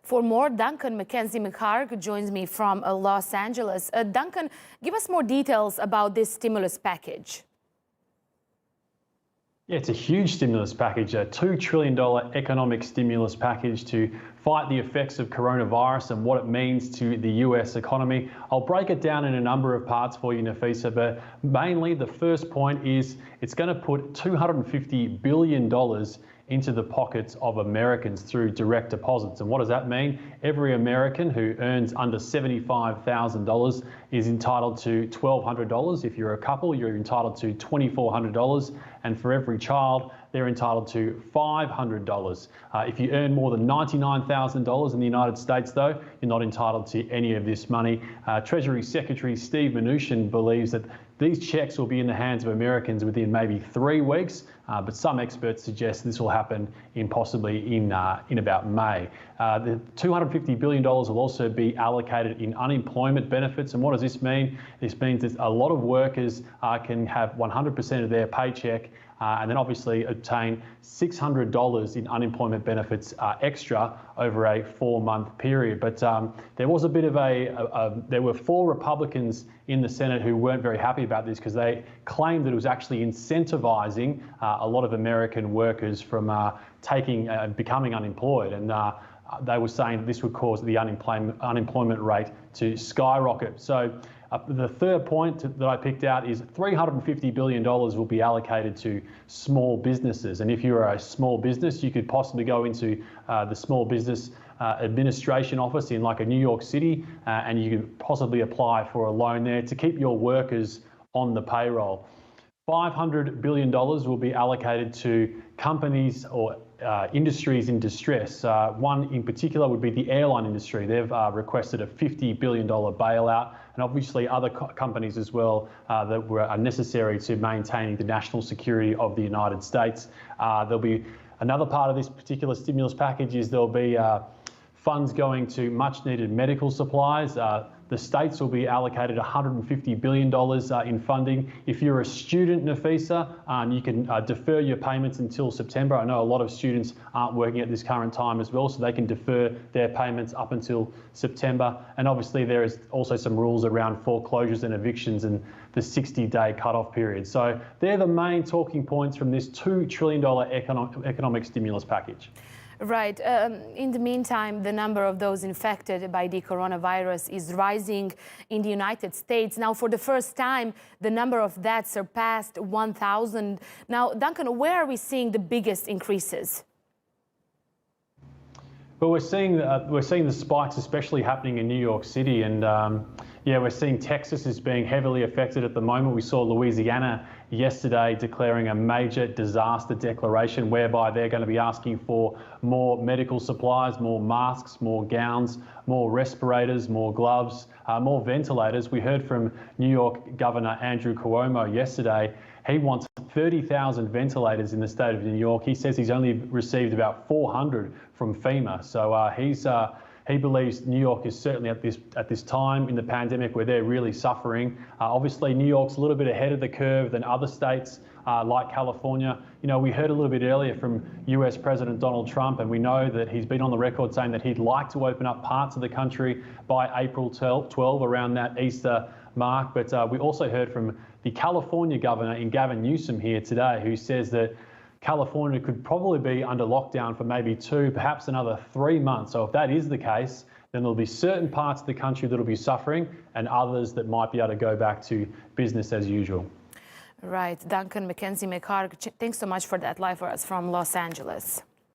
For more, Duncan McKenzie-McHarg joins me from Los Angeles. Duncan, give us more details about this stimulus package. Yeah, it's a huge stimulus package, a $2 trillion economic stimulus package to fight the effects of coronavirus and what it means to the US economy. I'll break it down in a number of parts for you, Nafisa, but mainly the first point is it's going to put $250 billion into the pockets of Americans through direct deposits. And what does that mean? Every American who earns under $75,000 is entitled to $1,200. If you're a couple, you're entitled to $2,400. And for every child, they're entitled to $500. If you earn more than $99,000 in the United States, though, you're not entitled to any of this money. Treasury Secretary Steve Mnuchin believes that these checks will be in the hands of Americans within maybe 3 weeks, but some experts suggest this will happen possibly in about May. The $250 billion will also be allocated in unemployment benefits. And what does this mean? This means that a lot of workers can have 100% of their paycheck and then obviously obtain $600 in unemployment benefits extra over a 4-month period. But there was a bit of there were 4 Republicans in the Senate who weren't very happy about this because they claimed that it was actually incentivizing a lot of American workers from becoming unemployed. And they were saying that this would cause the unemployment rate to skyrocket. So the third point that I picked out is $350 billion will be allocated to small businesses. And if you're a small business, you could possibly go into the Small Business Administration office in like a New York City, and you could possibly apply for a loan there to keep your workers on the payroll. $500 billion will be allocated to companies or industries in distress. One in particular would be the airline industry. They've requested a $50 billion bailout, and obviously other companies as well that are necessary to maintaining the national security of the United States. There'll be another part of this particular stimulus package is there'll be funds going to much needed medical supplies. The states will be allocated $150 billion in funding. If you're a student, Nafisa, you can defer your payments until September. I know a lot of students aren't working at this current time as well, so they can defer their payments up until September. And obviously there is also some rules around foreclosures and evictions and the 60-day cutoff period. So they're the main talking points from this $2 trillion economic stimulus package. Right. In the meantime, the number of those infected by the coronavirus is rising in the United States. Now, for the first time, the number of deaths surpassed 1,000. Now, Duncan, where are we seeing the biggest increases? Well, we're seeing the spikes, especially happening in New York City, and yeah, we're seeing Texas is being heavily affected at the moment. We saw Louisiana yesterday declaring a major disaster declaration whereby they're going to be asking for more medical supplies, more masks, more gowns, more respirators, more gloves, more ventilators. We heard from New York Governor Andrew Cuomo yesterday. He wants 30,000 ventilators in the state of New York. He says he's only received about 400 from FEMA. So he believes New York is certainly at this time in the pandemic where they're really suffering. Obviously, New York's a little bit ahead of the curve than other states like California. You know, we heard a little bit earlier from US President Donald Trump, and we know that he's been on the record saying that he'd like to open up parts of the country by April 12, around that Easter mark. But we also heard from the California governor in Gavin Newsom here today, who says that California could probably be under lockdown for maybe 2, perhaps another 3 months. So if that is the case, then there'll be certain parts of the country that will be suffering and others that might be able to go back to business as usual. Right. Duncan McKenzie-McHarg, thanks so much for that live for us from Los Angeles.